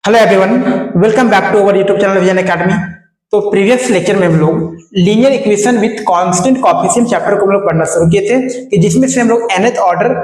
Hello everyone, welcome back to our YouTube channel Vision Academy. तो previous lecture में हम लोग linear equation with constant coefficient chapter को हम लोग पढ़ना शुरू किए थे कि जिसमें से हम लोग nth ऑर्डर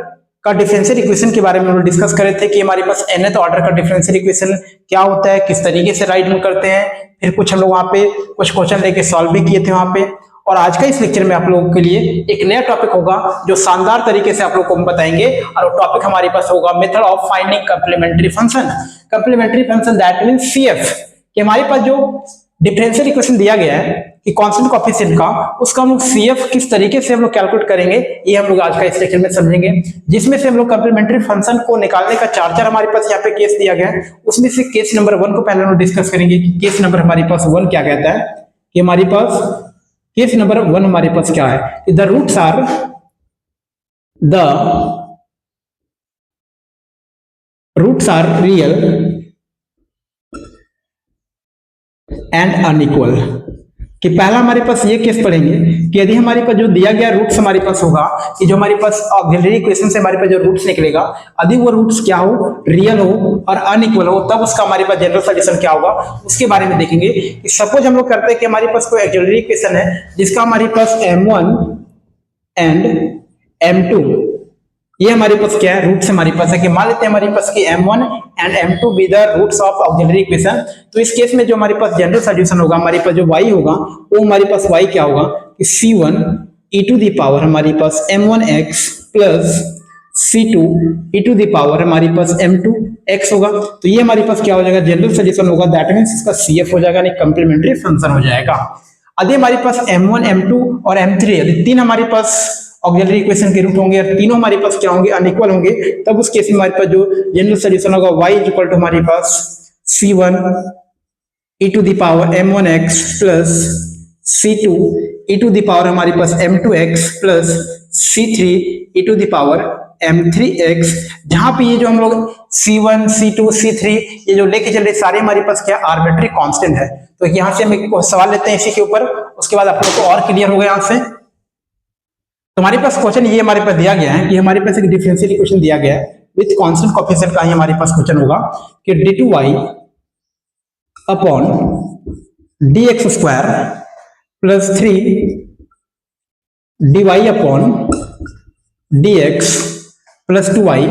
का डिफरेंशियल इक्वेशन के बारे में हम लोग डिस्कस कर रहे थे कि हमारे पास nth ऑर्डर का डिफरेंशियल इक्वेशन क्या होता है, किस तरीके से राइट हम करते हैं। फिर कुछ हम लोग वहां पे कुछ क्वेश्चन लेके सॉल्व भी किए थे वहां पे। और आज का इस लेक्चर में आप लोगों के लिए एक नया टॉपिक होगा जो शानदार तरीके से आप लोगों को हम बताएंगे। और वो टॉपिक हमारे पास होगा method of finding complementary function. Complementary function that means CF कि हमारे पास जो डिफरेंशियल इक्वेशन दिया गया है कि कांस्टेंट कोएफिशिएंट का, उसका हम लोग सीएफ किस तरीके से हम लोग कैलकुलेट करेंगे, ये हम लोग आज का इस लेक्चर में समझेंगे। जिसमें से हम लोग कंप्लीमेंट्री फंक्शन को निकालने का चार हमारे पास यहाँ पे केस दिया गया है। उसमें से केस नंबर 1 को पहले हम लोग डिस्कस करेंगे कि केस नंबर हमारे पास 1 क्या कहता है। कि हमारे पास केस नंबर 1 हमारे पास क्या है, the roots are real and unequal. कि पहला हमारे पास ये केस पढ़ेंगे कि यदि हमारे पास जो दिया गया रूट्स हमारे पास होगा कि जो हमारे पास ऑक्सिलरी इक्वेशन से हमारे पास जो रूट्स निकलेगा, यदि वो रूट्स क्या हो, रियल हो और अनइक्वल हो, तब उसका हमारे पास जनरल सॉल्यूशन क्या होगा उसके बारे में देखेंगे। कि सपोज हम लोग करते हैं कि हमारे पास कोई ऑक्सिलरी इक्वेशन है जिसका हमारे पास m1 एंड m2, ये हमारे पास क्या है, रूट्स हमारे पास है। कि मान लेते हैं हमारे पास कि m1 and m2 be the roots of auxiliary equation. तो इस केस में जो हमारे पास जनरल सॉल्यूशन होगा, हमारे पास जो y होगा वो हमारे पास y क्या होगा कि c1 e to the power हमारे पास m1x plus c2 e to the power हमारे पास m2x होगा। तो ये हमारे पास क्या हो जाएगा, जनरल सॉल्यूशन होगा। दैट मींस इसका CF हो जाएगा, नहीं कंप्लीमेंट्री फंक्शन हो जाएगा। यदि हमारे पास m1 m2 और m3 यदि तीन हमारे पास ऑक्सिलरी इक्वेशन के रूट होंगे और तीनों हमारे पास क्या होंगे, अनइक्वल होंगे, तब उस केस में हमारे पास जो जनरल सॉल्यूशन होगा y इक्वल टू हमारे पास c1 e to the power m1x plus c2 e to the power हमारे पास m2x plus c3 e to the power m3x। जहां पे ये जो हम लोग c1 c2 c3 ये जो लेके चल रहे सारे हमारे पास क्या आर्बिट्री कांस्टेंट है। तो यहां से हम एक सवाल लेते हैं इसी के ऊपर, उसके बाद आप लोग को और क्लियर हो गया यहां से। तो हमारे पास क्वेश्चन ये हमारे पास दिया गया है कि हमारे पास एक डिफरेंशियल इक्वेशन दिया गया है विद कांस्टेंट कोएफिशिएंट का। हमारे पास क्वेश्चन होगा कि d2y upon dx square plus 3 dy upon dx plus 2y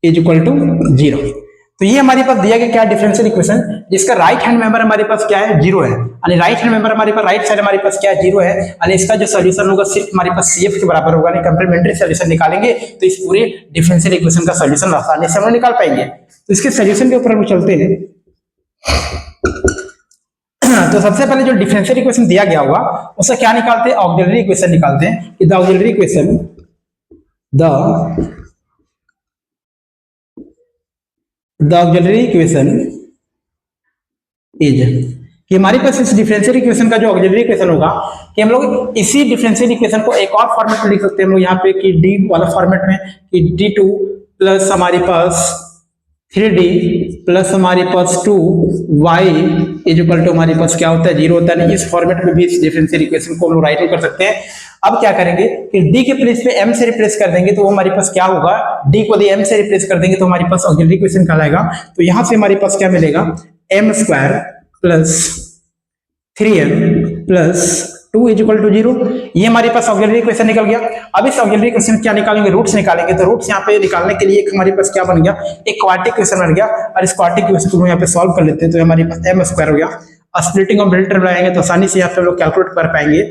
is equal to 0। तो ये हमारे पास दिया गया क्या डिफरेंशियल इक्वेशन जिसका राइट हैंड मेंबर हमारे पास क्या है, 0 है। यानी राइट हैंड मेंबर हमारे पास राइट साइड हमारे पास क्या है, 0 है। यानी इसका जो सॉल्यूशन होगा सिर्फ हमारे पास CF के बराबर होगा। नहीं कंप्लीमेंट्री सॉल्यूशन निकालेंगे तो इस पूरे डिफरेंशियल इक्वेशन का सॉल्यूशन आसानी से हम निकाल पाएंगे। तो इसके सॉल्यूशन के ऊपर हम चलते हैं। तो सबसे पहले जो डिफरेंशियल इक्वेशन दिया गया होगा उसका क्या निकालते हैं, ऑक्सिलरी इक्वेशन निकालते हैं। कि the auxiliary equation the auxiliary equation is कि हमारे पास इस डिफरेंशियल इक्वेशन का जो ऑक्सिलरी इक्वेशन होगा कि हम लोग इसी डिफरेंशियल इक्वेशन को एक और फॉर्मेट में लिख सकते हैं हम लोग यहाँ पे कि d वाला फॉर्मेट में कि d2 प्लस हमारे पास 3d प्लस हमारे पास 2y इज इक्वल टू हमारे पास क्या होता है, 0 होता है। इस फॉर्मेट में भी इस डिफरेंशियल इक्वेशन को हम लोग राइट कर सकते हैं। अब क्या करेंगे कि d के प्लेस पे m से रिप्लेस कर देंगे तो वो हमारे पास क्या होगा, d को m से रिप्लेस कर देंगे तो हमारे पास ऑक्सिलरी इक्वेशन कहलाएगा। तो यहां से हमारे पास क्या मिलेगा, m square plus 3m plus 2 is equal to 0। ये हमारे पास ऑक्सिलरी इक्वेशन निकल गया। अब इस ऑक्सिलरी इक्वेशन क्या निकालेंगे, रूट्स निकालेंगे। तो रूट्स यहाँ पे निकालने के लिए एक हमारे पास क्या बन गया, एक क्वाड्रेटिक इक्वेशन बन गया। और इस क्वाड्रेटिक इक्वेशन को यहाँ पे सॉल्व कर लेते हैं तो हमारे पास m स्क्वायर हो गया। स्प्लिटिंग और मिडिल टर्म लगाएंगे तो आसानी से यहाँ पे हम लोग कैलकुलेट कर पाएंगे।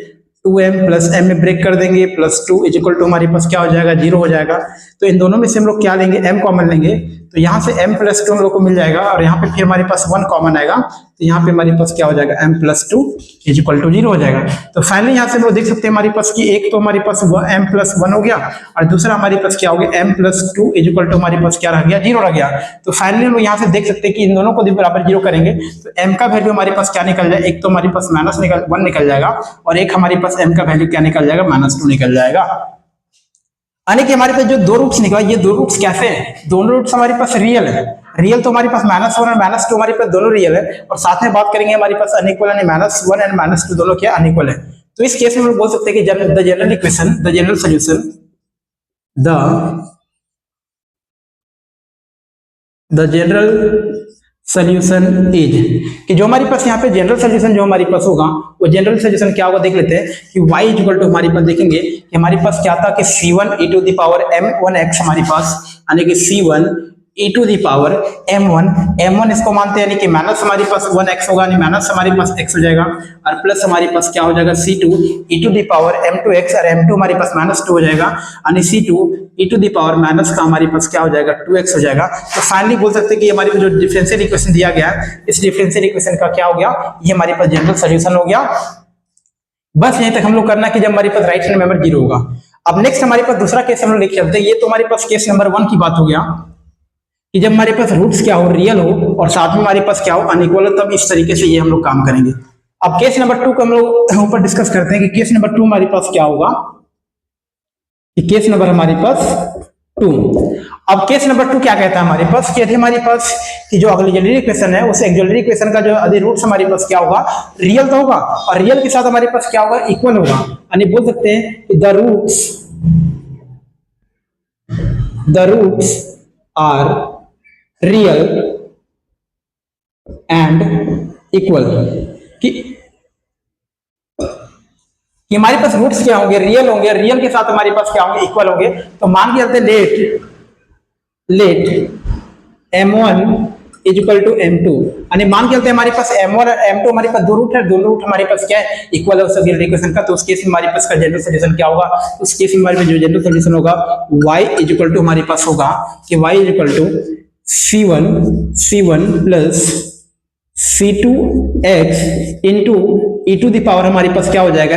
2m प्लस m में ब्रेक कर देंगे प्लस 2 इज इक्वल टू हमारे पास क्या हो जाएगा, 0 हो जाएगा। तो इन दोनों में से हम लोग क्या लेंगे, m कॉमन लेंगे। तो यहाँ से m प्लस 2 हम लोग को मिल जाएगा और यहाँ पे फिर हमारे पास 1 कॉमन आएगा। तो यहाँ पे हमारे पास क्या हो जाएगा, m plus 2 is equal to 0 हो जाएगा। तो फाइनली यहाँ से हम लोग देख सकते हैं हमारे पास कि एक तो हमारे पास m प्लस 1 हो गया और दूसरा हमारे पास क्या हो गया, m plus 2 is equal to हमारे पास क्या रह गया, 0 रह गया। तो फाइनली हम लोग यहाँ से देख सकते हैं कि इन दोनों को बराबर 0 करेंगे तो m का वैल्यू हमारे पास क्या निकल जाए, एक तो हमारे पास -1 निकल जाएगा और एक हमारे पास m का वैल्यू क्या निकल जाएगा, -2 निकल जाएगा। यानी कि हमारे पास जो दो रूट्स निकला, ये दो रूट्स कैसे हैं, दोनों रूट्स हमारे पास रियल है। रियल तो हमारे पास -1 और -2 हमारे पास दोनों रियल है। और साथ में बात करेंगे हमारे पास अनइक्वल यानी -1 एंड -2 दोनों क्या अनइक्वल है। तो इस केस में हम लोग बोल सकते हैं कि the general equation, the general solution, the general solution is, कि जो हमारे पास यहाँ पे जनरल सोल्यूशन जो हमारे पास होगा वो जनरल सोल्यूशन क्या होगा देख लेते हैं कि y इक्वल टू हमारे पास देखेंगे कि हमारे पास क्या था कि c1 e to the power m1x हमारे पास, यानी कि c1 e to the power m1 इसको मानते हैं यानी कि माइनस हमारे पास 1x होगा, यानी माइनस हमारे पास x हो जाएगा, और प्लस हमारे पास क्या हो जाएगा c2 e to the power m2x, और m2 हमारे पास -2 हो जाएगा, यानी c2 e to the power minus का हमारे पास क्या हो जाएगा 2x हो जाएगा। तो फाइनली बोल सकते हैं कि हमारे को जो डिफरेंशियल इक्वेशन दिया गया है, इस डिफरेंशियल इक्वेशन का क्या हो गया, ये हमारे पास जनरल सॉल्यूशन हो गया। बस यहीं तक हम लोग करना कि जब हमारे पास राइट हैंड मेंबर 0 होगा। अब नेक्स्ट हमारे पास दूसरा केस हम लोग लेके चलते हैं। ये तो हमारे पास केस नंबर 1 की बात हो गया कि जब हमारे पास रूट्स क्या हो, रियल हो, और साथ में हमारे पास क्या हो, अनइक्वल हो, तब इस तरीके से ये हम लोग काम करेंगे। अब केस नंबर 2 को हम लोग ऊपर डिस्कस करते हैं कि केस नंबर 2 हमारे पास क्या होगा, कि केस नंबर हमारे पास 2। अब केस नंबर 2 क्या कहता है हमारे पास, कि यदि हमारे पास कि जो ऑक्सिलरी इक्वेशन है उस ऑक्सिलरी इक्वेशन का जो यदि रूट्स हमारे पास क्या होगा, रियल तो होगा, और रियल के साथ हमारे पास क्या होगा, इक्वल होगा, यानी बोल सकते हैं कि the roots are real and equal, कि हमारे पास रूट्स क्या होंगे, रियल होंगे, रियल के साथ हमारे पास क्या होंगे, इक्वल होंगे। तो मान के चलते late m1 is equal to m2, यानी मान के चलते हमारे पास m1 और m2 हमारे पास दो रूट है, दोनों रूट हमारे पास क्या है, इक्वल है उस इक्वेशन का। तो उस केस में हमारे पास का जनरल सॉल्यूशन क्या होगा, उस केस में हमारे पास जो जनरल सॉल्यूशन होगा y इज इक्वल टू हमारे पास होगा कि y is equal to c1 plus c2x into e to the power हमारे पास क्या हो जाएगा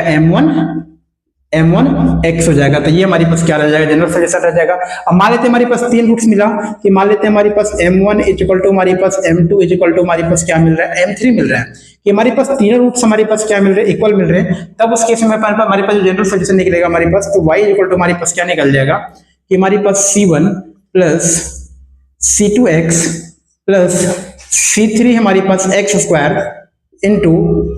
m1x हो जाएगा। तो ये हमारे पास क्या रह जाएगा, जनरल सॉल्यूशन रह जाएगा। अब मान लेते हैं हमारे पास 3 रूट्स मिला, कि मान लेते हैं हमारे पास m1 इज इक्वल टू हमारे पास m2 इज इक्वल टू हमारे पास क्या मिल रहा है, m3 मिल रहा है, कि हमारे पास तीनों रूट्स हमारे पास क्या मिल रहे हैं, इक्वल मिल रहे हैं। तब उस केस में हमारे पास जो जनरल सॉल्यूशन निकलेगा हमारे पास, तो y इज इक्वल टू हमारे पास क्या निकल जाएगा, कि हमारे पास c1 plus c2x plus c3 हमारे पास x square into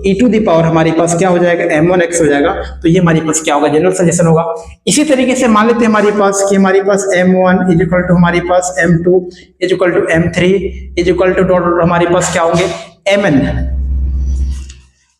e to the power हमारे पास क्या हो जाएगा, m1x हो जाएगा। तो ये हमारे पास क्या होगा, जनरल सॉल्यूशन होगा। इसी तरीके से मान लेते हैं हमारे पास कि हमारे पास m1 इज इक्वल टू हमारे पास m2 is equal to m3 is equal to dot हमारे पास क्या होंगे, mn,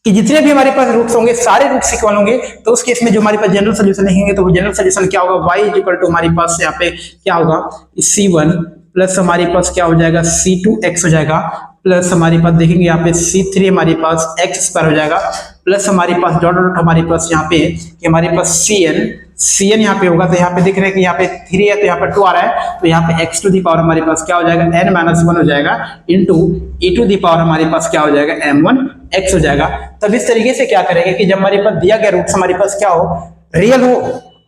कि जितने भी हमारे पास रूट्स होंगे सारे रूट्स इक्वल होंगे। तो उस केस में जो हमारे पास जनरल सॉल्यूशन लिखेंगे तो वो जनरल सॉल्यूशन क्या होगा, y इज इक्वल टू हमारे पास यहाँ पे क्या होगा, c1 प्लस हमारे पास क्या हो जाएगा, c2x हो जाएगा, प्लस हमारे पास देखेंगे यहाँ पे c3 हमारे पास x स्क्वायर हो जाएगा, प्लस हमारे पास डॉट डॉट हमारे पास यहाँ पे कि हमारे पास cn यहाँ पे होगा। तो यहाँ पे देख रहे हैं कि यहाँ पे 3 है तो यहाँ पे 2 आ रहा है, तो यहाँ पे x टू दी पावर हमारे पास क्या हो जाएगा, n-1 हो जाएगा into e to the power हमारे पास क्या हो जाएगा, m1x हो जाएगा। तब इस तरीके से क्या करेंगे कि जब हमारे पास दिया गया रूट्स हमारे पास क्या हो, रियल हो,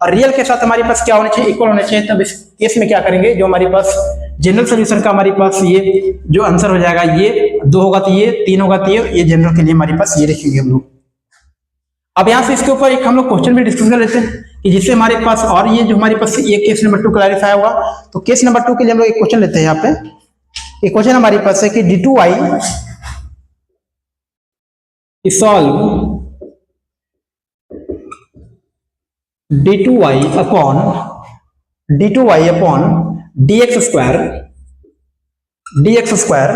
और रियल के साथ हमारे पास क्या होना चाहिए, इक्वल होना चाहिए। तब इस केस में क्या करेंगे, जो हमारे पास जनरल सॉल्यूशन का हमारे पास ये जो आंसर हो जाएगा, ये 2 होगा तो ये, 3 होगा तो ये जनरल के लिए हमारे पास ये रखेंगे हम लोग। अब यहाँ से इसके ऊपर एक हम लोग क्वेश्चन भी डिस्कस कर लेते हैं कि जिससे हमारे पास और ये जो हमारे पास ये केस नंबर 2 क्लैरिफाई होगा। तो केस नंबर 2 के लिए हम लोग एक क्वेश्चन लेते हैं। यहाँ पे एक क्वेश्चन हमारे पास है कि d2y solve d2y upon dx square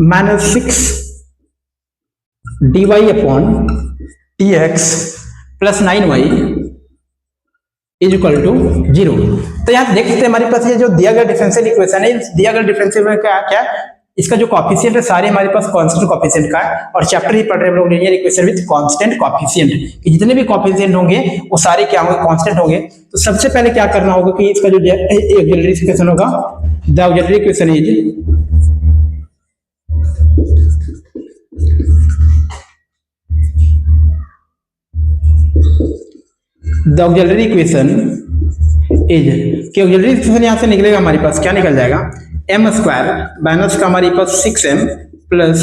minus 6 dy upon dx plus 9y is equal to 0। तो यहाँ देख सकते हैं हमारे पास ये जो दिया गया डिफरेंशियल इक्वेशन है, दिया गया डिफरेंशियल में क्या इसका जो कॉफिशिएंट है सारे हमारे पास कांस्टेंट कॉफिशिएंट का है। और चैप्टर ही पढ़ रहे हैं हम लोग linear equation with constant coefficient, कि जितने भी कॉफिशिएंट होंगे वो सारे क्या होंगे, कांस्टेंट होंगे। तो सबसे पहले क्या करना होगा कि इसका जो ऑक्सिलरी इक्वेशन होगा, the auxiliary equation is the auxiliary equation is, कि ऑक्सिलरी इक्वेशन यहां से निकलेगा हमारे पास क्या निकल जाएगा, m स्क्वायर माइनस का हमारे पास 6m plus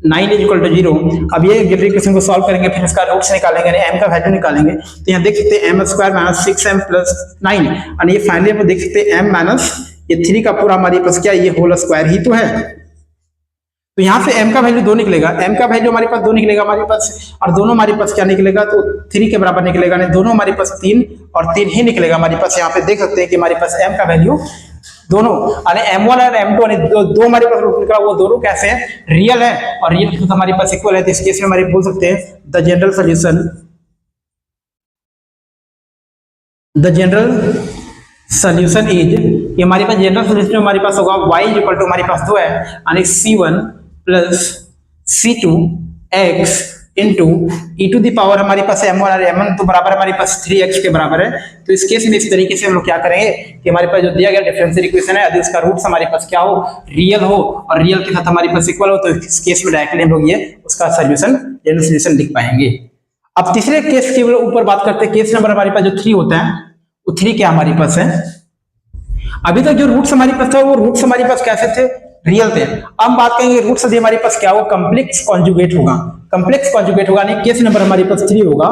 9 is equal to 0। अब ये ऑक्सिलरी इक्वेशन को सॉल्व करेंगे, फिर इसका रूट्स निकालेंगे, यानी m का वैल्यू निकालेंगे। तो यहाँ देख सकते हैं m square minus 6m plus 9, और ये फाइनली हम देख सकते हैं m माइनस ये 3 का पूरा हमारे पास क्या, ये होल स्क्वायर ही तो है। तो यहाँ से m का वैल्यू 2 निकलेगा, m का वैल्यू हमारे पास 2 निकलेगा हमारे पास, और दोनों हमारे पास क्या निकलेगा, तो 3 के बराबर निकलेगा, नहीं दोनों हमारे पास 3 और 3 ही निकलेगा हमारे पास। यहाँ पे देख सकते हैं कि हमारे पास m का वैल्यू दोनों यानी m1 और m2 यानी दो हमारे पास रूट निकला, वो दोनों कैसे हैं, रियल है और रियल के साथ हमारे पास इक्वल है। तो इस केस में हमारे बोल सकते हैं द जनरल सॉल्यूशन इज, ये हमारे पास जनरल सोल्यूशन हमारे पास होगा y इक्वल टू हमारे पास 2 है यानी c1 plus c2 x into e to the power हमारे पास m1 और m1 तो बराबर हमारे पास 3x के बराबर है। तो इस केस में इस तरीके से हम लोग क्या करेंगे कि हमारे पास जो दिया गया डिफरेंशियल इक्वेशन है यदि उसका रूट्स हमारे पास क्या हो, रियल हो और रियल के साथ हमारे पास इक्वल हो, तो इस केस में डायरेक्टली हम लोग ये उसका सॉल्यूशन जनरल सॉल्यूशन लिख पाएंगे। अब तीसरे केस के ऊपर बात करते हैं। केस नंबर हमारे पास जो 3 होता है वो 3 क्या हमारे पास है, अभी तक जो रूट्स हमारे पास था वो रूट्स हमारे पास कैसे थे, रियल थे। अब बात करेंगे रूट्स यदि हमारे पास क्या होगा, कॉम्प्लेक्स कॉन्जुगेट होगा। कॉम्प्लेक्स कॉन्जुगेट होगा नहीं, केस नंबर हमारे पास 3 होगा।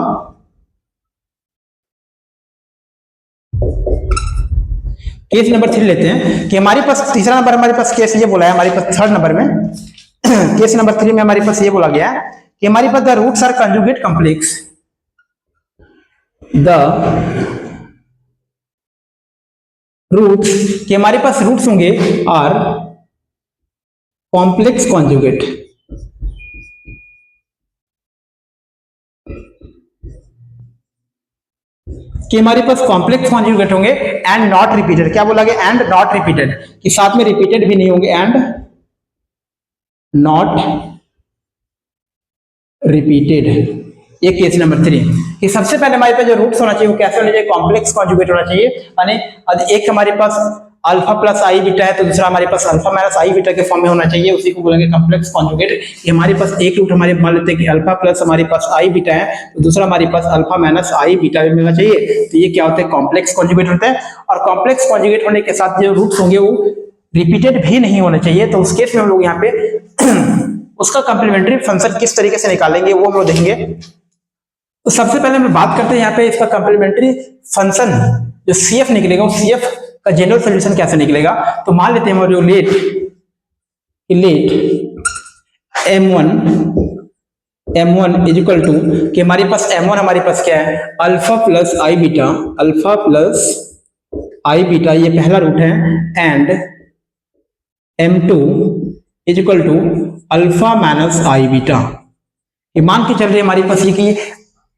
केस नंबर 3 लेते हैं कि हमारे पास तीसरा नंबर हमारे पास केस ये बोला है हमारे पास थर्ड नंबर में केस नंबर 3 में हमारे पास ये बोला गया है कि हमारे पास the roots are conjugate complex, the roots कि हमारे पास रूट्स होंगे आर कॉम्प्लेक्स कॉन्जुगेट, कि हमारे पास कॉम्प्लेक्स कॉन्जुगेट होंगे एंड नॉट रिपीटेड। क्या बोला गया, एंड नॉट रिपीटेड, कि साथ में रिपीटेड भी नहीं होंगे, एंड नॉट रिपीटेड। ये केस नंबर 3 कि सबसे पहले हमारे पास जो रूट्स होना चाहिए वो कैसे होना चाहिए, कॉम्प्लेक्स कॉन्जुगेट होना चाहिए। यानी एक हमारे पास अल्फा प्लस आई बीटा है तो दूसरा हमारे पास अल्फा माइनस आई बीटा के फॉर्म में होना चाहिए, उसी को बोलेंगे कॉम्प्लेक्स कॉन्जुगेट। ये हमारे पास एक रूट हमारे मान लेते हैं कि अल्फा प्लस हमारे पास आई बीटा है तो दूसरा हमारे पास अल्फा माइनस आई बीटा भी मिलना चाहिए। तो ये क्या होता है, कॉम्प्लेक्स कॉन्जुगेट होता है। और कॉम्प्लेक्स कॉन्जुगेट होने के साथ जो रूट्स होंगे वो रिपीटेड भी नहीं होने चाहिए। तो उस केस में हम लोग यहाँ पे उसका कॉम्प्लीमेंट्री फंक्शन किस तरीके से निकालेंगे वो हम लोग देखेंगे। तो सबसे पहले हम बात करते हैं यहाँ पे इसका कॉम्प्लीमेंट्री फंक्शन जो CF निकलेगा, उस CF का जनरल सॉल्यूशन कैसे निकलेगा। तो मान लेते हैं हमारे late m1 is equal to कि हमारे पास m1 हमारे पास क्या है, alpha plus i beta, alpha plus i beta ये पहला रूट है, and m2 is equal to alpha minus i beta. ये मान के चल रही है हमारे पास ये कि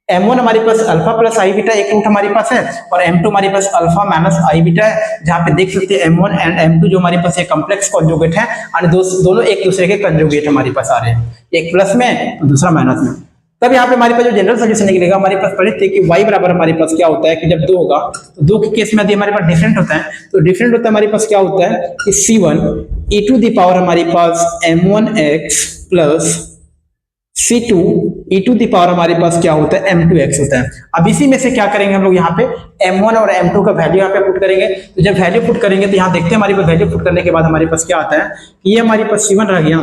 m1 हमारे पास अल्फा प्लस आई बीटा एक रूट हमारे पास है और m2 हमारे पास अल्फा माइनस आई बीटा है, जहां पे देख सकते हैं m1 एंड m2 जो हमारे पास ये कॉम्प्लेक्स कॉन्जुगेट है और दोनों एक दूसरे के कंजुगेट हमारे पास आ रहे हैं, एक प्लस में तो दूसरा माइनस में। तब यहाँ पे हमारे पास जो जनरल सॉल्यूशन निकलेगा, हमारे पास पढ़े थे कि y बराबर हमारे पास क्या होता है कि जब 2 होगा तो 2 के केस में यदि हमारे पास डिफरेंट होता है तो डिफरेंट होता है हमारे पास क्या होता है कि c1 e to the power हमारे पास m1x plus c2 e to the power हमारे पास क्या होता है m2x होता है। अब इसी में से क्या करेंगे हम लोग यहाँ पे m1 और m2 का वैल्यू यहाँ पे पुट करेंगे। तो जब वैल्यू पुट करेंगे तो यहाँ देखते हैं हमारे पास वैल्यू पुट करने के बाद हमारे पास क्या आता है कि ये हमारे पास c1 रह गया,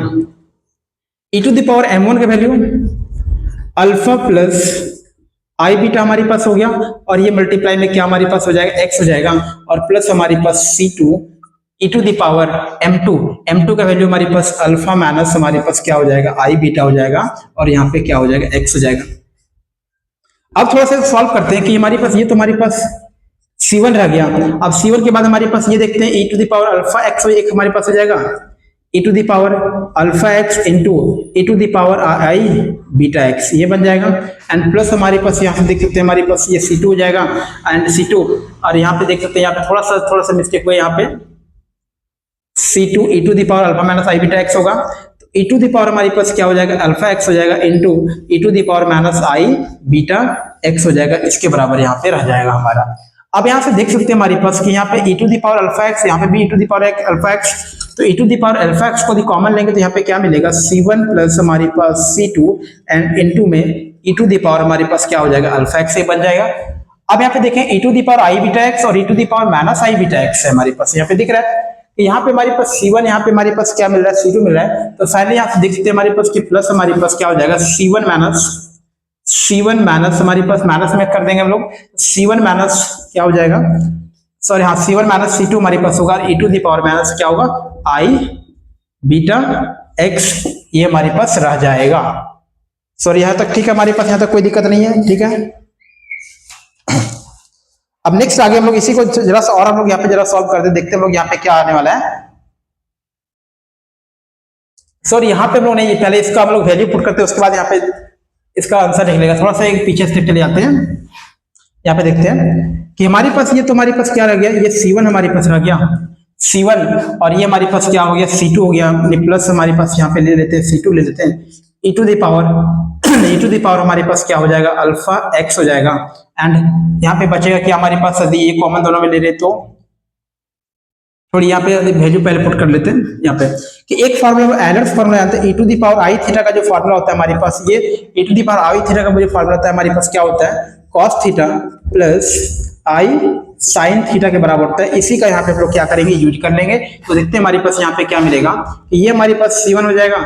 e to the power m1 का value alpha plus i beta हमारे पास हो गया और ये मल्टीप्लाई में क्या हमारे पास हो जाएगा x हो जाएगा, और प्लस हमारे पास c2 e to the power m2 का वैल्यू हमारे पास अल्फा माइनस हमारे पास क्या हो जाएगा आई बीटा हो जाएगा, और यहाँ पे क्या हो जाएगा x हो जाएगा। अब थोड़ा सा सॉल्व करते हैं कि हमारे पास ये तो हमारे पास c1 रह गया। अब c1 के बाद हमारे पास ये देखते हैं e to the power alpha x एक हमारे पास हो जाएगा, e to the power alpha x into e to the power i beta x ये बन जाएगा, एंड प्लस हमारे पास यहाँ पे देख सकते हैं हमारे पास ये c2 हो जाएगा एंड c2, और यहाँ पे देख सकते हैं यहाँ पे थोड़ा सा मिस्टेक हुआ, यहाँ पे c2 e to the power alpha minus i beta x होगा, तो e टू द पावर हमारे पास क्या हो जाएगा अल्फा x हो जाएगा into e to the power minus i beta x हो जाएगा, इसके बराबर यहाँ पे रह जाएगा हमारा। अब यहाँ से देख सकते हैं हमारे पास कि यहाँ पे e to the power alpha x, यहाँ पे भी e to the power alpha x, तो e to the power alpha x को कॉमन लेंगे तो यहाँ पे क्या मिलेगा c1 प्लस हमारे पास c2 एंड इनटू में e टू द पावर हमारे पास क्या हो जाएगा अल्फा x ये बन जाएगा। अब यहाँ पे देखें e to the power i beta x और e to the power minus i beta x है हमारे पास, यहाँ पे दिख रहा है। यहाँ पे हमारे पास c1, यहाँ पे हमारे पास क्या मिल रहा है c2 मिल रहा है, तो फाइनली यहाँ से देख सकते हैं हमारे पास कि प्लस हमारे पास क्या हो जाएगा c1 माइनस हमारे पास माइनस में कर देंगे हम लोग, c1 माइनस क्या हो जाएगा, सॉरी हाँ c1 माइनस c2 हमारे पास होगा, e to the power minus क्या होगा आई बीटा x ये हमारे पास रह जाएगा। सॉरी यहाँ तक ठीक है हमारे पास, यहाँ तक कोई दिक्कत नहीं है, ठीक है। अब नेक्स्ट आगे हम लोग इसी को जरा सा और हम लोग यहाँ पे जरा सॉल्व करते देखते हैं हम लोग यहाँ पे क्या आने वाला है। सॉरी यहाँ पे हम लोग नहीं, पहले इसका हम लोग वैल्यू पुट करते हैं, उसके बाद यहाँ पे इसका आंसर निकलेगा। थोड़ा सा एक पीछे स्टेप चले जाते हैं, यहाँ पे देखते हैं कि हमारे पास ये तो हमारे पास क्या रह गया, ये C1 हमारे पास रह गया C1, और ये हमारे पास क्या हो गया C2 हो गया, प्लस हमारे पास यहाँ पे ले लेते हैं C2 ले लेते हैं, e टू द पावर हमारे पास क्या हो जाएगा अल्फा x हो जाएगा। एंड यहाँ पे बचेगा कि हमारे पास यदि ये कॉमन दोनों में ले रहे तो थोड़ी यहाँ पे वैल्यू पहले पुट कर लेते हैं यहाँ पे कि एक फार्मूला एलर्स फार्मूला जानते हैं, e to the power i theta का जो फार्मूला होता है हमारे पास, ये e to the power i theta का जो फार्मूला होता है हमारे पास क्या होता है cos थीटा प्लस आई साइन थीटा के बराबर होता है। इसी का यहाँ पे हम लोग क्या करेंगे यूज कर लेंगे। तो देखते हैं हमारे पास यहाँ पे क्या मिलेगा कि ये हमारे पास C1 हो जाएगा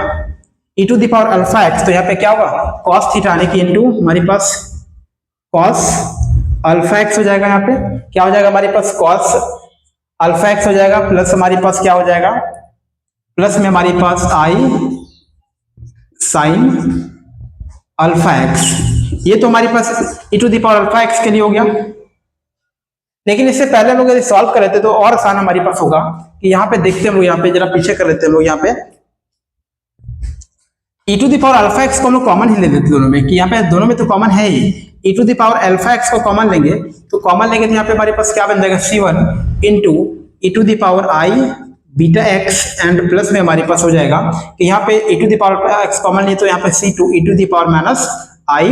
e to the power alpha x, तो यहाँ पे क्या होगा cos थीटा आने की इनटू हमारे पास cos अल्फा x हो जाएगा। यहाँ पे क्या हो जाएगा हमारे पास cos अल्फा x हो जाएगा, प्लस हमारे पास क्या हो जाएगा प्लस में हमारे पास आई साइन अल्फा x, ये तो हमारे पास e to the power alpha x के लिए हो गया। लेकिन इससे पहले हम लोग यदि सॉल्व कर लेते तो और आसान हमारे पास होगा कि यहाँ पे देखते हैं हम लोग, यहाँ पे जरा पीछे कर लेते हैं हम लोग, यहाँ पे e to the power alpha x को हम लोग कॉमन ही ले लेते दोनों में, कि यहाँ पे दोनों में तो कॉमन है ही, e to the power alpha x को कॉमन लेंगे तो यहाँ पे हमारे पास क्या बन जाएगा C1 into e to the power i beta x, and plus में हमारे पास हो जाएगा कि यहाँ पे e to the power x common लिए तो यहाँ पे C2 e to the power minus i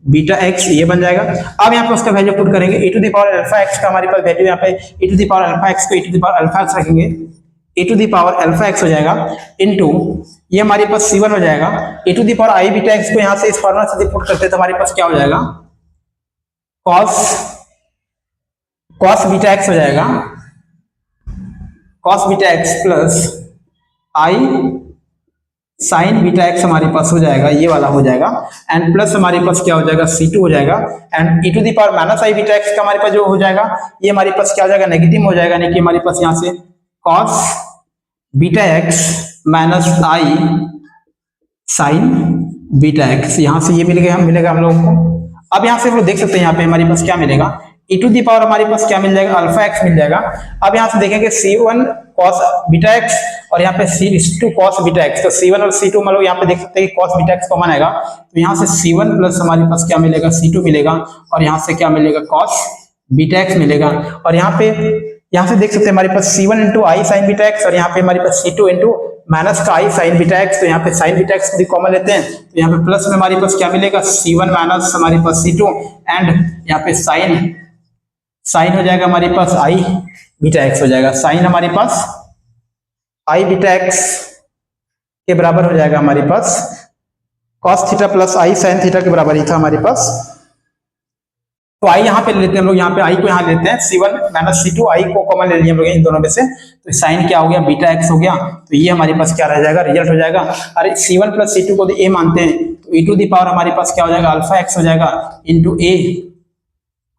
beta x ये बन जाएगा। अब यहाँ पे उसका वैल्यू पुट करेंगे, e to the power alpha x का हमारे पास वैल्यू यहाँ पे e to the power alpha x को e to the power alpha x रखेंगे, e to the power alpha x हो जाएगा इनटू ये हमारे पास C1 हो जाएगा, e to the power i beta x को यहाँ से इस फॉर्मूला से पुट करते हैं तो हमारे पास क्या हो जाएगा cos बीटा x हो जाएगा, cos बीटा x प्लस आई साइन बीटा x हमारे पास हो जाएगा, ये वाला हो जाएगा, एंड प्लस हमारे पास क्या हो जाएगा C2 हो जाएगा, and e to the power minus i beta x का हमारे पास जो हो जाएगा ये हमारे पास क्या हो जाएगा नेगेटिव हो जाएगा, यानी कि हमारे पास यहाँ से cos बीटा x माइनस आई साइन बीटा x, यहाँ से ये मिलेगा हम लोगों को। अब यहाँ से हम लोग देख सकते हैं यहाँ पे हमारे पास क्या मिलेगा e टू द पावर हमारे पास क्या मिल जाएगा अल्फा x मिल जाएगा। अब यहाँ से देखेंगे C1 cos बीटा x और यहाँ पे C2 cos बीटा x, तो C1 और C2 मतलब यहाँ पे देख सकते हैं कि cos बीटा x कॉमन आएगा, तो यहाँ से C1 प्लस हमारे पास क्या मिलेगा C2 मिलेगा, और यहाँ से क्या मिलेगा cos बीटा x मिलेगा, और यहाँ से देख सकते हैं हमारे पास C1 इंटू आई साइन बीटा x, और यहाँ पे हमारे पास C2 इंटू माइनस का आई साइन बीटा x, तो यहाँ पे साइन बीटा x भी कॉमन लेते हैं तो यहाँ पे प्लस में हमारे पास क्या मिलेगा C1 माइनस हमारे पास C2, एंड यहाँ पे साइन हो जाएगा हमारे पास आई बीटा x हो जाएगा, साइन हमारे पास आई बीटा x के बराबर हो जाएगा हमारे पास cos थीटा प्लस आई साइन थीटा के बराबर ही था हमारे पास। तो आई यहाँ पे ले लेते हैं हम लोग, यहाँ पे आई को यहाँ लेते हैं C1 माइनस C2, आई को कॉमन ले लिए हम लोग इन दोनों में से, तो साइन क्या हो गया बीटा x हो गया, तो ये हमारे पास क्या रह जाएगा रिजल्ट हो जाएगा। अरे C1 प्लस C2 को ए मानते हैं तो e टू द पावर हमारे पास क्या हो जाएगा अल्फा x हो जाएगा इंटू ए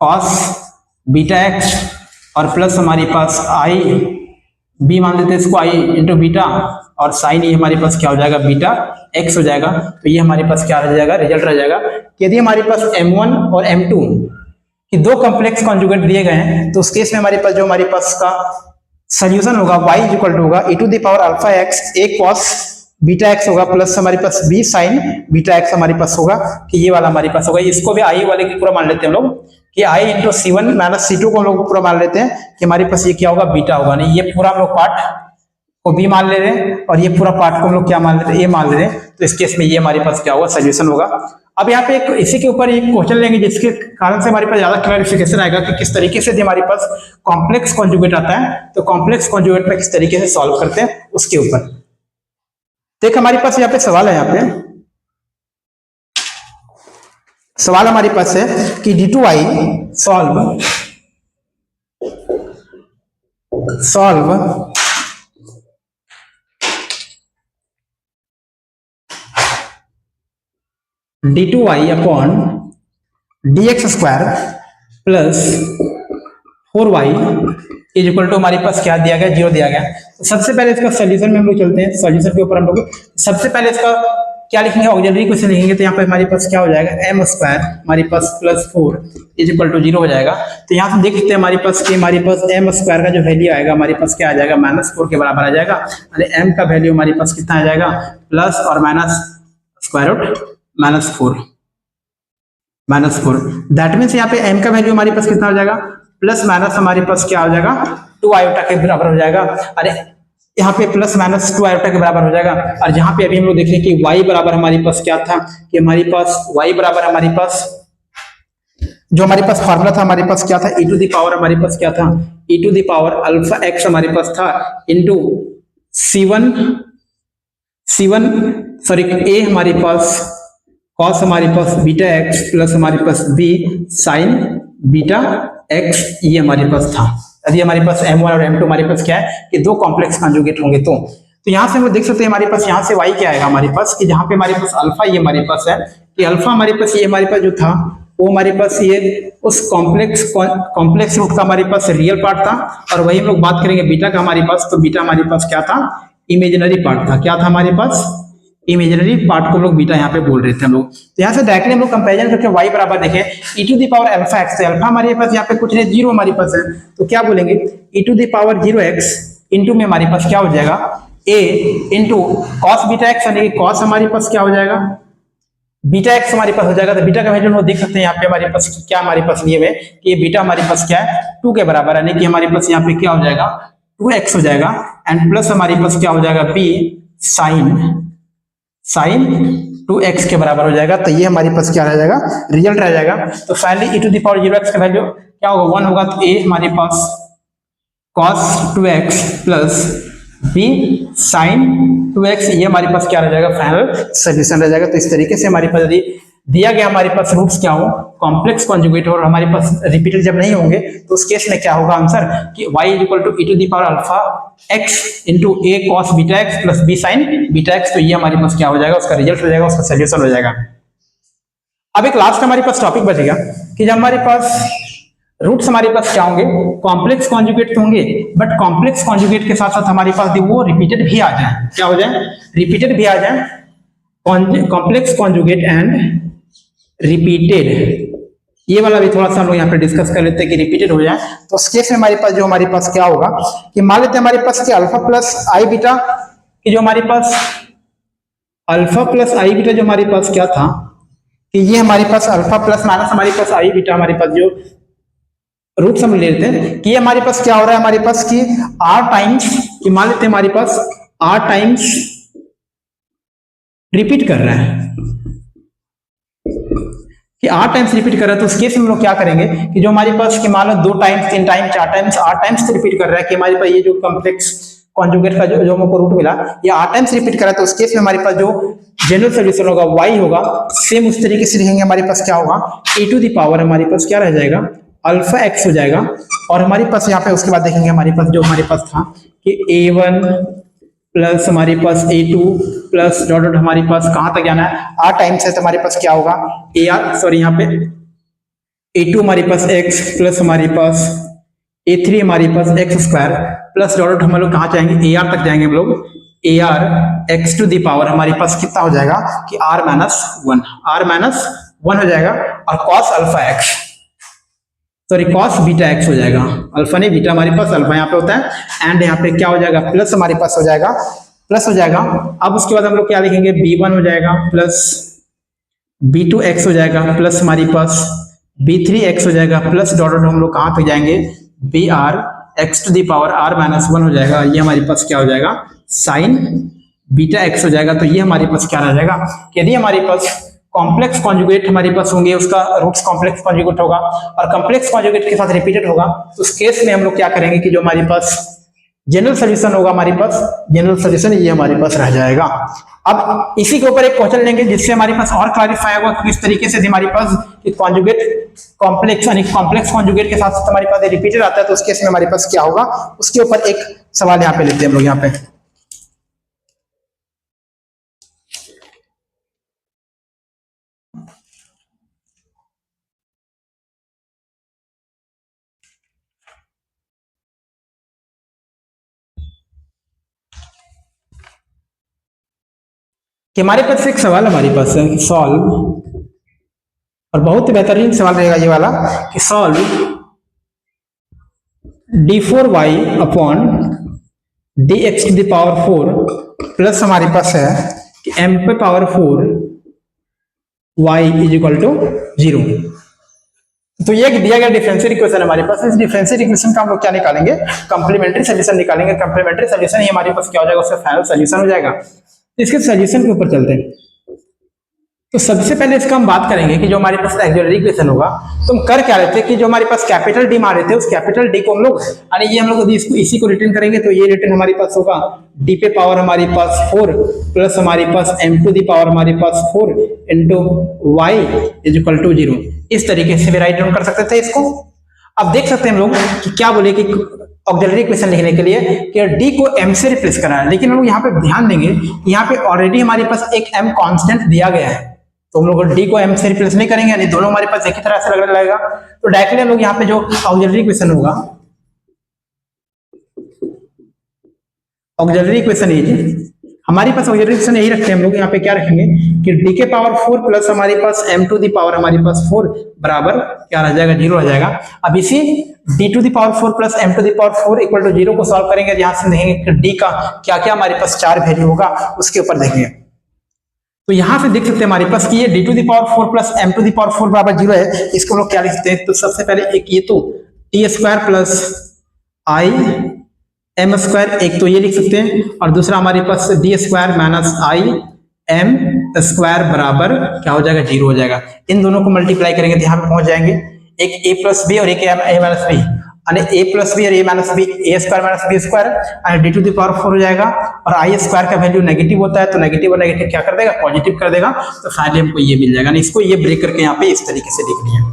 cos बीटा x, और प्लस हमारे पास आई बी मान लेते हैं इसको आई इंटू बीटा, और साइन ये हमारे पास क्या हो जाएगा बीटा x हो जाएगा। तो ये हमारे पास क्या रह जाएगा रिजल्ट रह जाएगा। यदि हमारे पास M1 और M2 कि दो कॉम्प्लेक्स कॉन्जुगेट दिए गए हैं तो उस केस में हमारे पास जो हमारे पास का सोल्यूशन होगा y इक्वल टू होगा e to the power alpha x a cos beta x होगा, प्लस हमारे पास b साइन बीटा x हमारे पास होगा, कि ये वाला हमारे पास होगा। इसको भी i वाले की पूरा मान लेते हैं हम लोग कि i into C1 minus C2 को हम लोग पूरा मान लेते हैं कि हमारे पास ये क्या होगा बीटा होगा, नहीं ये पूरा हम लोग पार्ट को b मान ले रहे हैं और ये पूरा पार्ट को हम लोग क्या मान लेते हैं a मान ले रहे हैं, तो इस केस में ये हमारे पास क्या होगा सोल्यूशन होगा। अब यहाँ पे एक इसी के ऊपर एक क्वेश्चन लेंगे जिसके कारण से हमारे पास ज्यादा क्लैरिफिकेशन आएगा कि किस तरीके से हमारे पास कॉम्प्लेक्स कॉन्जुगेट आता है, तो कॉम्प्लेक्स कॉन्जुगेट में किस तरीके से सॉल्व करते हैं उसके ऊपर। देख हमारे पास यहाँ पे सवाल है, यहाँ पे सवाल हमारे पास है कि d2i solve d2i upon dx square plus 4y is equal to हमारे पास क्या दिया गया 0 दिया गया। तो सबसे पहले इसका सॉल्यूशन में हम लोग चलते हैं, सॉल्यूशन के ऊपर हम लोग सबसे पहले इसका क्या लिखेंगे, ऑक्सिलरी इक्वेशन लिखेंगे तो यहाँ पे हमारे पास क्या हो जाएगा, एम स्क्वायर हमारे पास प्लस 4 इज इक्वल टू 0 हो जाएगा। तो यहाँ से देख सकते हैं हमारे पास कि हमारे पास एम स्क्वायर का जो वैल्यू आएगा हमारे पास क्या आ जाएगा, -4 के बराबर आ जाएगा। अरे एम का वैल्यू हमारे पास कितना आ जाएगा, प्लस और minus square root -4 that means यहाँ पे एम का वैल्यू हमारे पास कितना हो जाएगा, प्लस माइनस हमारे पास क्या हो जाएगा, 2 आयोटा के बराबर हो जाएगा। अरे यहाँ पे प्लस माइनस 2 आयोटा के बराबर हो जाएगा। और जहां पे अभी हम लोग देख रहे हैं कि y बराबर हमारे पास क्या था, कि हमारे पास y बराबर हमारे पास जो हमारे पास फॉर्मूला था हमारे पास क्या था, e टू द पावर हमारे पास क्या था, e to the power alpha x हमारे पास था इनटू C1 सॉरी a हमारे पास cos हमारे पास बीटा x प्लस हमारे पास b sin बीटा x, ये हमारे पास था। यदि हमारे पास m1 और m2 हमारे पास क्या है कि दो कॉम्प्लेक्स कॉन्जुगेट होंगे तो यहां से हम लोग देख सकते हैं हमारे पास यहाँ से y क्या आएगा हमारे पास, कि जहां पे हमारे पास अल्फा ये हमारे पास है, कि अल्फा हमारे पास ये हमारे पास जो था वो हमारे पास ये उस कॉम्प्लेक्स रूट का हमारे पास रियल पार्ट था। और वही हम लोग बात करेंगे बीटा का हमारे पास, तो बीटा हमारे पास क्या था, इमेजिनरी पार्ट था। क्या था हमारे पास, इमेजिनरी पार्ट को हम लोग बीटा यहाँ पे बोल रहे थे हम लोग। तो यहाँ से डायरेक्टली हम लोग कंपेरिजन करके y बराबर देखें e to the power alpha x, तो अल्फा हमारे पास यहाँ पे कुछ नहीं, 0 हमारे पास है, तो क्या बोलेंगे e to the power 0x into में हमारे पास क्या हो जाएगा a into cos beta x, यानी कि कॉस हमारे पास क्या हो जाएगा, बीटा एक्स हमारे पास हो जाएगा। तो बीटा का वैल्यू हम लोग देख सकते हैं यहाँ पे हमारे पास क्या हमारे पास लिए हुए कि ये बीटा हमारे पास क्या है 2 के बराबर, यानी कि हमारे पास यहाँ पे क्या हो जाएगा 2x हो जाएगा, एंड प्लस हमारे पास क्या हो जाएगा b साइन 2x के बराबर हो जाएगा। तो ये हमारे पास क्या रह जाएगा, रिजल्ट रह जाएगा। तो finally e to the power 0x का वैल्यू क्या होगा, 1 होगा। तो a हमारे पास cos 2x plus b sin 2x, ये हमारे पास क्या रह जाएगा, फाइनल सोल्यूशन रह जाएगा। तो इस तरीके से हमारे पास यदि दिया गया हमारे पास रूट्स क्या हो, कॉम्प्लेक्स कॉन्जुगेट और हमारे पास रिपीटेड जब नहीं होंगे तो उस केस में क्या होगा आंसर, कि y equal to e to the power alpha x into a cos beta x plus b sin beta x। तो ये हमारे पास क्या हो जाएगा, उसका रिजल्ट हो जाएगा, उसका सोल्यूशन हो जाएगा। अब एक लास्ट हमारे पास टॉपिक बचेगा कि जब हमारे पास रूट्स हमारे पास क्या होंगे, कॉम्प्लेक्स कॉन्जुगेट होंगे, बट कॉम्प्लेक्स कॉन्जुगेट के साथ साथ हमारे पास वो रिपीटेड भी आ जाए, क्या हो जाए, रिपीटेड भी आ जाए। कॉम्प्लेक्स कॉन्जुगेट एंड रिपीटेड, ये वाला भी थोड़ा सा हम लोग यहाँ पे डिस्कस कर लेते हैं कि रिपीटेड हो जाए। तो उस केस में हमारे पास जो हमारे पास क्या होगा कि मान लेते हैं हमारे पास कि अल्फा प्लस आई बीटा, कि जो हमारे पास अल्फा प्लस आई बीटा जो हमारे पास क्या था, कि ये हमारे पास अल्फा प्लस माइनस हमारे पास आई बीटा हमारे पास जो रूट्स हम ले लेते हैं, कि ये हमारे पास क्या हो रहा है हमारे पास कि आर टाइम्स, कि मान लेते हैं हमारे पास आर टाइम्स रिपीट कर रहा है, कि 8 टाइम्स रिपीट कर रहा है। तो उस केस में हम लोग क्या करेंगे कि जो हमारे पास कि मान लो 2 टाइम्स 3 टाइम्स 4 टाइम्स 8 टाइम्स तो रिपीट कर रहा है, कि हमारे पास ये जो कॉम्प्लेक्स कॉन्जुगेट का जो हमको रूट मिला ये 8 टाइम्स रिपीट कर रहा है। तो उस केस में हमारे पास जो जनरल सोल्यूशन होगा y होगा, सेम उस तरीके से लिखेंगे हमारे पास क्या होगा e टू द पावर हमारे पास क्या रह जाएगा अल्फा x हो जाएगा। और हमारे पास यहाँ पे उसके बाद देखेंगे हमारे पास जो हमारे पास था कि a1 प्लस हमारे पास a2 प्लस डॉट डॉट हमारे पास कहां तक जाना है आर टाइम्स है, तो हमारे पास क्या होगा ar सॉरी यहाँ पे a2 हमारे पास x प्लस हमारे पास a3 हमारे पास x square plus dot dot हम लोग कहाँ जाएंगे ar तक जाएंगे हम लोग ar x to the power हमारे पास कितना हो जाएगा कि r माइनस वन हो जाएगा। और cos alpha x sorry cos beta x हो जाएगा, अल्फा नहीं बीटा हमारे पास अल्फा यहाँ पे होता है, एंड यहाँ पे क्या हो जाएगा प्लस हमारे पास हो जाएगा प्लस हो जाएगा। अब उसके बाद हम लोग क्या लिखेंगे b1 हो जाएगा प्लस b2x हो जाएगा प्लस हमारे पास b3x हो जाएगा प्लस डॉट डॉट हम लोग कहाँ तक जाएंगे br x to the power r minus one हो जाएगा। ये हमारे पास क्या हो जाएगा साइन बीटा x हो जाएगा। तो ये हमारे पास क्या रह जाएगा कि यदि हमारे पास कॉम्प्लेक्स कॉन्जुगेट हमारे पास होंगे उसका रूट्स कॉम्प्लेक्स कॉन्जुगेट होगा और कॉम्प्लेक्स कॉन्जुगेट के साथ रिपीटेड होगा, तो उस केस में हम लोग क्या करेंगे कि जो हमारे पास जनरल सोल्यूशन होगा हमारे पास जनरल सोल्यूशन ये हमारे पास रह जाएगा। अब इसी के ऊपर एक क्वेश्चन लेंगे जिससे हमारे पास और क्लैरिफाई होगा कि किस तरीके से हमारे पास कॉन्जुगेट कॉम्प्लेक्स यानी कॉम्प्लेक्स कॉन्जुगेट के साथ हमारे पास रिपीटेड आता है, तो उस केस में हमारे पास क्या होगा उसके ऊपर एक सवाल यहाँ पे लेते हैं हम लोग यहाँ पे। कि हमारे पास एक सवाल हमारे पास है सॉल्व, और बहुत ही बेहतरीन सवाल रहेगा ये वाला कि solve d4y upon dx to the power 4 plus हमारे पास है कि m पे power 4 y is equal to 0। तो ये दिया गया डिफरेंशियल इक्वेशन है हमारे पास। इस डिफरेंशियल इक्वेशन का हम लोग क्या निकालेंगे, कंप्लीमेंट्री सॉल्यूशन निकालेंगे। कंप्लीमेंट्री सॉल्यूशन ही हमारे पास क्या हो जाएगा, उसका फाइनल सॉल्यूशन हो जाएगा। तो इसके सॉल्यूशन के ऊपर चलते हैं। तो सबसे पहले इसका हम बात करेंगे कि जो हमारे पास ऑक्सिलरी इक्वेशन होगा, तो हम कर क्या रहे थे कि जो हमारे पास कैपिटल डी मार रहे थे, उस कैपिटल डी को हम लोग यानी ये हम लोग यदि इसको इसी को रिटर्न करेंगे तो ये रिटर्न हमारे पास होगा डी पे पावर हमारे पास 4 प्लस हमारे पास m टू दी पावर हमारे पास 4 into y is equal to 0। इस तरीके से भी राइट डाउन कर सकते थे इसको। अब देख सकते हैं हम लोग कि क्या बोले कि ऑक्सिलरी इक्वेशन लिखने के लिए कि d को m से रिप्लेस करना है, लेकिन हम लोग यहाँ पे ध्यान देंगे यहाँ पे ऑलरेडी हमारे पास एक m कांस्टेंट दिया गया है, तो हम लोग d को m से रिप्लेस नहीं करेंगे, यानी दोनों हमारे पास एक ही तरह से लगने लगेगा। तो डायरेक्टली हम लोग यहाँ पे जो ऑक्सिलरी इक्वेशन होगा, ऑक्सिलरी इक्वेशन इज हमारे पास ऑक्सिलरी इक्वेशन यही रखते हैं हम लोग। यहाँ पे क्या रखेंगे कि d के पावर 4 प्लस हमारे पास m टू दी पावर हमारे पास 4 बराबर क्या रह जाएगा, 0 रह जाएगा। अब इसी d to the power 4 plus m to the power 4 equal to 0 को सॉल्व करेंगे। यहाँ से देखेंगे कि d का क्या क्या हमारे पास 4 वैल्यू होगा, उसके ऊपर देखेंगे। तो यहां से देख सकते हैं हमारे पास कि ये d to the power 4 plus m to the power 4 बराबर 0 है। इसको हम लोग क्या लिख सकते हैं, तो सबसे पहले एक ये तो t square plus i m square, एक तो ये लिख सकते हैं, और दूसरा हमारे पास d square minus i m square बराबर क्या हो जाएगा, 0 हो जाएगा। इन दोनों को मल्टीप्लाई करेंगे तो यहाँ पे पहुंच जाएंगे एक a प्लस बी और एक a माइनस बी, यानी a प्लस बी और a minus b, a square minus b square, यानी d टू दी पावर 4 हो जाएगा। और i स्क्वायर का वैल्यू नेगेटिव होता है, तो नेगेटिव और नेगेटिव क्या कर देगा, पॉजिटिव कर देगा। तो फाइनली हमको ये मिल जाएगा। इसको ये ब्रेक करके यहाँ पे इस तरीके से लिखनी है।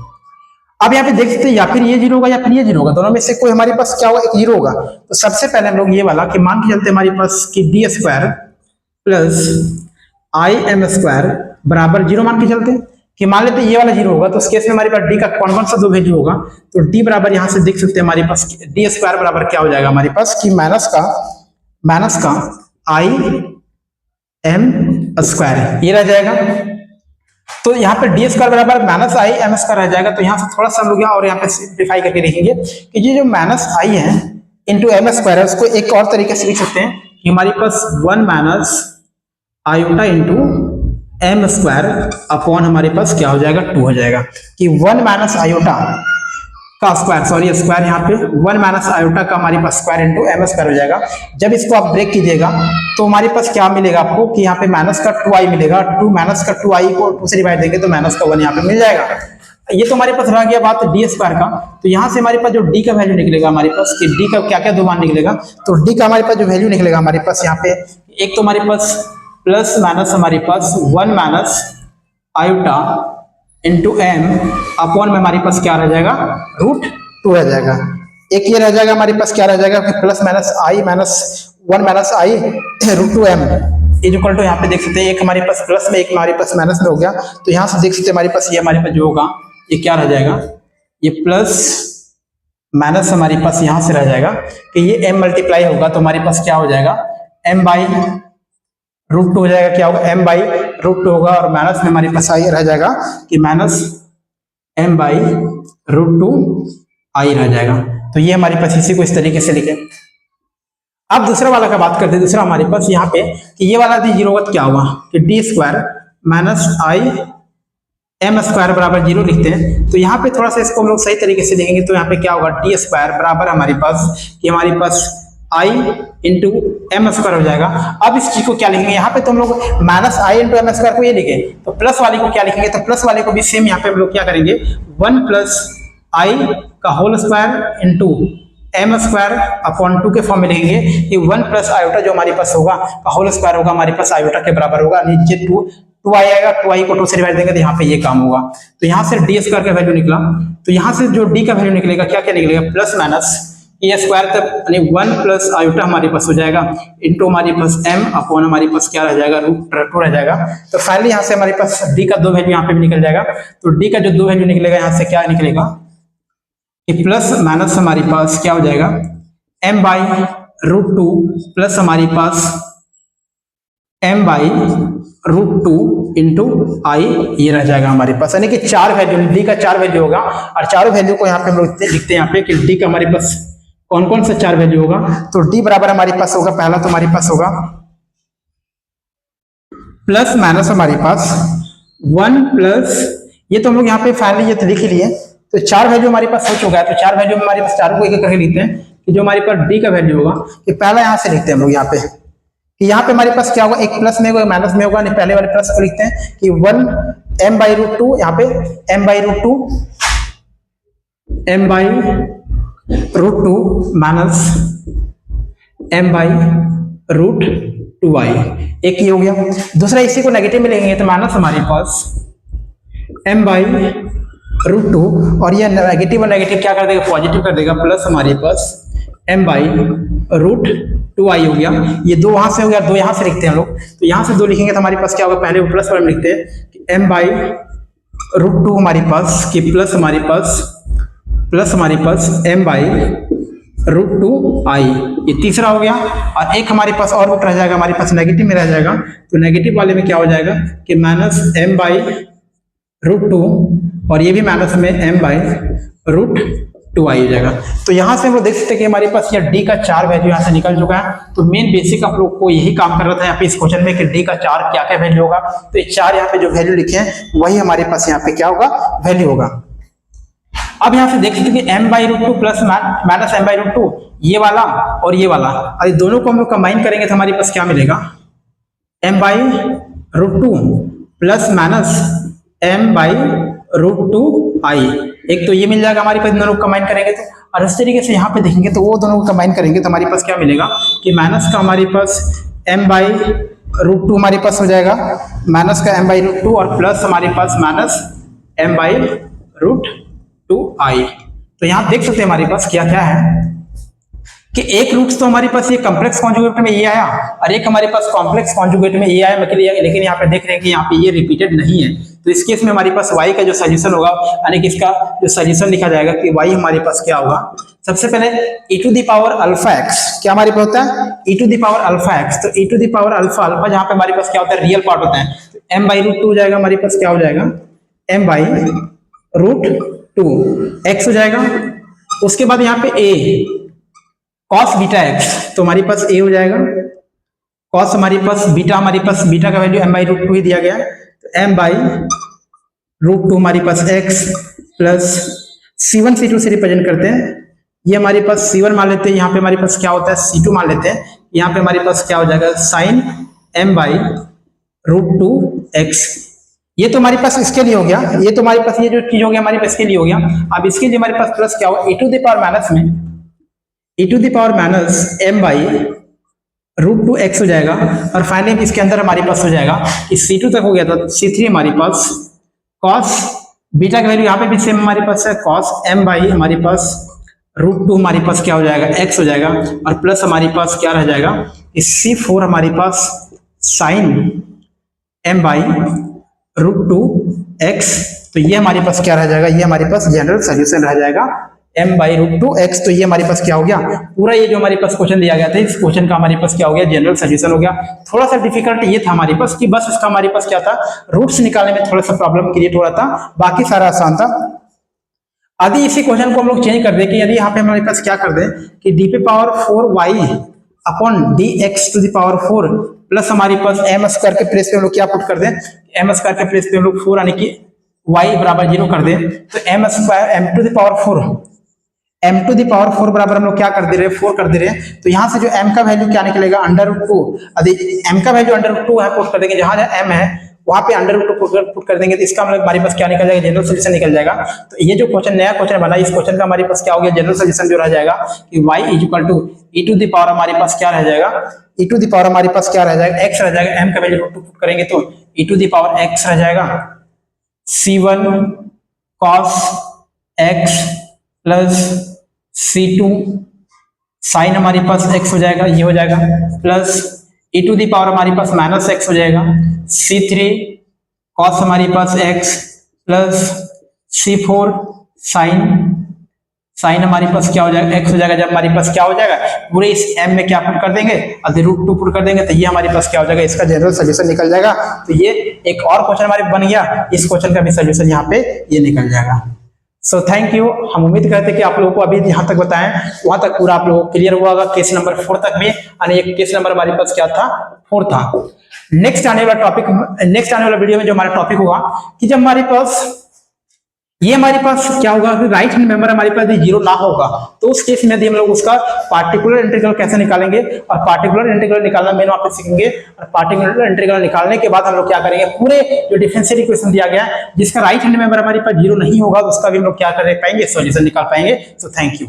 अब यहाँ पे देख सकते हैं या फिर ये 0 होगा या फिर ये 0 होगा, दोनों में से कोई हमारे पास क्या होगा, एक 0 होगा। तो सबसे पहले हम लोग ये वाला कि मान के चलते हमारे पास कि D square plus I am square बराबर 0 मान के चलते हैं कि मान लेते ये वाला 0 होगा। तो उस केस में हमारे पास डी का कौन कौन सा दो वैल्यू होगा, तो डी बराबर यहाँ से देख सकते हैं हमारे पास डी स्क्वायर बराबर क्या हो जाएगा हमारे पास कि माइनस का आई एम स्क्वायर ये रह जाएगा। तो यहाँ पे डी स्क्वायर बराबर माइनस आई एम स्क्वायर रह जाएगा। तो यहाँ से थोड़ा सा हम लोग और यहाँ पे सिंप्लीफाई करके देखेंगे कि ये जो माइनस आई है इंटू एम स्क्वायर है, उसको एक और तरीके से लिख सकते हैं कि हमारे पास 1 minus iota into m square upon हमारे पास क्या हो जाएगा, 2 हो जाएगा। कि 1 माइनस आयोटा का स्क्वायर, सॉरी स्क्वायर यहाँ पे 1 माइनस आयोटा का हमारे पास स्क्वायर इंटू एम स्क्वायर हो जाएगा। जब इसको आप ब्रेक कीजिएगा तो हमारे पास क्या मिलेगा आपको कि यहाँ पे माइनस का 2i मिलेगा। 2 माइनस का 2i को 2 से डिवाइड देंगे तो माइनस का 1 यहाँ पे मिल जाएगा। ये तो हमारे पास रह गया बात डी स्क्वायर का। तो यहाँ से हमारे पास जो डी का वैल्यू निकलेगा हमारे पास कि डी का क्या क्या दो मान निकलेगा, तो डी का हमारे पास जो वैल्यू निकलेगा हमारे पास यहाँ पे एक तो हमारे पास प्लस माइनस हमारे पास 1 minus iota into m upon में हमारे पास क्या रह जाएगा, √2 रह जाएगा। एक ये रह जाएगा हमारे पास क्या रह जाएगा कि plus minus i minus 1 minus i √2m is equal to यहाँ पे देख सकते हैं एक हमारे पास प्लस में एक हमारे पास माइनस में हो गया। तो यहाँ से देख सकते हैं हमारे पास ये हमारे पास जो होगा ये क्या रह जाएगा, ये प्लस माइनस हमारे पास यहाँ से रह जाएगा कि ये m मल्टीप्लाई होगा तो हमारे पास क्या हो जाएगा m बाई √2 हो जाएगा। क्या होगा, m बाई √2 होगा और माइनस में हमारे पास आई रह जाएगा कि माइनस m बाई √2 आई रह जाएगा। तो ये हमारे पास इसी को इस तरीके से लिखे। अब दूसरा वाला का बात करते हैं। दूसरा हमारे पास यहाँ पे कि ये वाला दी 0 क्या होगा कि D square minus I am square बराबर 0 लिखते हैं। तो यहाँ पे थोड़ा सा इसको हम लोग सही तरीके से देखेंगे तो यहाँ पे क्या होगा डी स्क्वायर बराबर हमारे पास कि हमारे पास आई इंटू एम स्क्वायर हो जाएगा। अब इस चीज को क्या लिखेंगे यहाँ पे तो हम लोग माइनस आई इंटू एम स्क्वायर को ये लिखे, तो प्लस वाले को क्या लिखेंगे, तो प्लस वाले को भी सेम यहाँ पे हम लोग क्या करेंगे 1 प्लस आई का whole square into m square upon 2 के फॉर्म में लिखेंगे कि 1 प्लस आयोटा जो हमारे पास होगा का होल स्क्वायर होगा हमारे पास आयोटा के बराबर होगा। नीचे 2 आई आएगा, 2i को 2 से डिवाइड देंगे तो यहाँ पे ये काम होगा। तो यहाँ से डी स्क्वायर का वैल्यू निकला। तो यहाँ से जो डी का वैल्यू निकलेगा क्या क्या निकलेगा, प्लस माइनस ये स्क्वायर तक यानी 1 प्लस आयोटा हमारे पास हो जाएगा इंटू हमारे पास m अपॉन हमारे पास क्या रह जाएगा √2 रह जाएगा। तो फाइनली यहाँ से हमारे पास d का दो वैल्यू यहाँ पे भी निकल जाएगा। तो d का जो दो वैल्यू निकलेगा यहाँ से क्या निकलेगा कि प्लस माइनस हमारे पास क्या हो जाएगा m बाई √2 प्लस हमारे पास m बाई √2 इंटू आई, ये रह जाएगा हमारे पास। यानी कि 4 वैल्यू, डी का 4 वैल्यू होगा और चारों वैल्यू को यहाँ पे हम लोग लिखते हैं यहाँ पे कि डी का हमारे पास कौन कौन सा 4 वैल्यू होगा। तो डी बराबर हमारे पास होगा, पहला तो हमारे पास होगा प्लस माइनस हमारे पास 1 प्लस, ये तो हम लोग यहाँ पे फाइनली ये तो लिख ही लिए। तो 4 वैल्यू हमारे पास हो चुका है, तो 4 वैल्यू में हमारे पास चारों को एक एक करके लिखते हैं कि जो हमारे पास डी का वैल्यू होगा कि पहला यहाँ से लिखते हैं हम लोग यहाँ पे कि यहाँ पे हमारे पास क्या होगा, एक प्लस में होगा माइनस में होगा। पहले वाले प्लस को लिखते हैं कि 1 m बाई √2, यहाँ पे m by √2 minus m by √2i, एक ये हो गया। दूसरा इसी को नेगेटिव में लेंगे तो माइनस हमारे पास m बाई √2 और ये नेगेटिव और नेगेटिव क्या कर देगा, पॉजिटिव कर देगा, प्लस हमारे पास m बाई √2i हो गया। ये दो वहां से हो गया, दो यहां से लिखते हैं हम लोग। तो यहां से दो लिखेंगे तो हमारे पास क्या होगा, पहले वो प्लस वाले में लिखते हैं कि m बाई √2 हमारे पास कि प्लस हमारे पास m बाई √2i, ये तीसरा हो गया। और एक हमारे पास और रूट रह जाएगा, हमारे पास नेगेटिव में रह जाएगा। तो नेगेटिव वाले में क्या हो जाएगा कि माइनस m बाई √2 और ये भी माइनस में m बाई √2i हो जाएगा। तो यहाँ से हम लोग देख सकते हैं कि हमारे पास ये डी का 4 वैल्यू यहाँ से निकल चुका है। तो मेन बेसिक आप लोग को यही काम कर रहा था यहाँ पे इस क्वेश्चन में कि डी का 4 क्या क्या वैल्यू होगा। तो ये 4 यहाँ पे जो वैल्यू लिखे हैं वही हमारे पास यहाँ पे क्या होगा, वैल्यू होगा। अब यहाँ से देख सकते हैं कि m by √2 plus minus m by √2, ये वाला और ये वाला, और दोनों को हम लोग कंबाइन करेंगे तो हमारे पास क्या मिलेगा, m by √2 plus minus m by √2i, एक तो ये मिल जाएगा हमारे पास, दोनों को कंबाइन करेंगे तो। और इस तरीके से यहाँ पे देखेंगे तो वो दोनों को कंबाइन करेंगे तो हमारे पास क्या मिलेगा कि माइनस का हमारे पास m बाई √2 हमारे पास हो जाएगा, माइनस का m बाई √2 और प्लस हमारे पास माइनस m बाई √2i। तो यहाँ देख सकते हैं हमारे पास क्या क्या है कि एक रूट्स तो हमारे पास ये कॉम्प्लेक्स कॉन्जुगेट में ये आया और एक हमारे पास कॉम्प्लेक्स कॉन्जुगेट में ये आया, लेकिन यहाँ पे देख रहे हैं कि यहाँ पे ये रिपीटेड नहीं है। तो इस केस में हमारे पास y का जो सॉल्यूशन होगा, यानी कि इसका जो सॉल्यूशन लिखा जाएगा कि y हमारे पास क्या होगा, सबसे पहले e to the power alpha x, क्या हमारे पास होता है e to the power alpha x। तो e to the power alpha जहाँ पे हमारे पास क्या होता है, रियल पार्ट होता है। तो m बाई √2 हो जाएगा हमारे पास, क्या हो जाएगा m बाई √2 x हो जाएगा। उसके बाद यहाँ पे a cos बीटा x, तो हमारे पास a हो जाएगा, cos हमारे पास बीटा का वैल्यू m बाई √2 ही दिया गया है। तो m बाई √2 हमारे पास x प्लस c1 c2 से रिप्रेजेंट करते हैं, ये हमारे पास c1 मान लेते हैं, यहाँ पे हमारे पास क्या होता है c2 मान लेते हैं, यहाँ पे हमारे पास क्या हो जाएगा साइन m बाई √2x। ये तो हमारे पास इसके लिए हो गया, ये तो हमारे पास ये जो चीज हो गया हमारे पास इसके लिए हो गया। अब इसके लिए हमारे पास प्लस क्या होगा, e to the power minus में e to the power minus m by √2x हो जाएगा। और फाइनली इसके अंदर हमारे पास हो जाएगा कि c2 तक हो गया था, c3 हमारे पास cos बीटा का वैल्यू यहाँ पे भी सेम हमारे पास है, cos m बाई हमारे पास √2 हमारे पास क्या हो जाएगा x हो जाएगा। और प्लस हमारे पास क्या रह जाएगा कि c4 हमारे पास साइन m बाई √2x। तो ये हमारे पास क्या रह जाएगा, ये हमारे पास जनरल सॉल्यूशन रह जाएगा m बाई √2x। तो ये हमारे पास क्या हो गया, पूरा ये जो हमारे पास क्वेश्चन दिया गया था, इस क्वेश्चन का हमारे पास क्या हो गया, जनरल सॉल्यूशन हो गया। थोड़ा सा डिफिकल्ट ये था हमारे पास कि बस इसका हमारे पास क्या था, रूट्स निकालने में थोड़ा सा प्रॉब्लम क्रिएट हो रहा था, बाकी सारा आसान था। यदि इसी क्वेश्चन को हम लोग चेंज कर दे कि यदि यहाँ पे हमारे पास क्या कर दे कि d पे power 4y upon dx to the power 4 plus हमारे पास m स्क्वायर के प्लेस पे हम लोग क्या पुट कर दें, m स्क्वायर के प्लेस पे हम लोग 4 यानी कि y बराबर 0 कर दें। तो m square m to the power 4 बराबर हम लोग क्या कर दे रहे हैं, 4 कर दे रहे हैं। तो यहाँ से जो m का वैल्यू क्या निकलेगा, √2। यदि m का वैल्यू √2 है पुट कर देंगे, जहां m है वहां पे √2 पुट कर देंगे, तो इसका मतलब हमारे पास क्या निकल जाएगा, जनरल सॉल्यूशन निकल जाएगा। तो ये जो क्वेश्चन नया क्वेश्चन बना, इस क्वेश्चन का हमारे पास क्या हो गया, जनरल सॉल्यूशन जो रह जाएगा कि y equal to e to the power हमारे पास क्या रह जाएगा, e टू द पावर हमारे पास क्या रह जाएगा, x रह जाएगा। m का वैल्यू √2 पुट करेंगे तो e to the power x रह जाएगा, c1 cos x plus c2 sign हमारे पास x हो जाएगा, ये हो जाएगा, plus e to the power हमारे पास माइनस x हो जाएगा, c3 cos हमारे पास x plus c4 sine sine हमारे पास क्या हो जाएगा, एक्स हो जाएगा। जब हमारे पास क्या हो जाएगा, पूरे इस m में क्या पुट कर देंगे, √2 पुट कर देंगे, तो ये हमारे पास क्या हो जाएगा, इसका जनरल सोल्यूशन निकल जाएगा। तो ये एक और क्वेश्चन हमारे बन गया, इस क्वेश्चन का भी सोल्यूशन यहाँ पे ये निकल जाएगा। So thank you. हम उम्मीद करते हैं कि आप लोगों को अभी यहाँ तक बताएं वहां तक पूरा आप लोगों को क्लियर हुआ होगा। केस नंबर 4 तक में, यानी एक केस नंबर हमारे पास क्या था, 4 था। नेक्स्ट आने वाला वीडियो में जो हमारा टॉपिक होगा कि जब हमारे पास ये हमारे पास क्या होगा कि राइट हैंड मेंबर हमारे पास जीरो ना होगा, तो उस केस में हम लोग उसका पार्टिकुलर इंटीग्रल कैसे निकालेंगे, और पार्टिकुलर इंटीग्रल निकालना मेन वहां पे सीखेंगे। और पार्टिकुलर इंटीग्रल निकालने के बाद हम लोग क्या करेंगे, पूरे जो डिफरेंशियल इक्वेशन दिया गया है जिसका राइट हैंड मेंबर हमारे पास जीरो नहीं होगा, उसका भी हम लोग क्या कर पाएंगे, सॉल्यूशन निकाल पाएंगे। So thank you.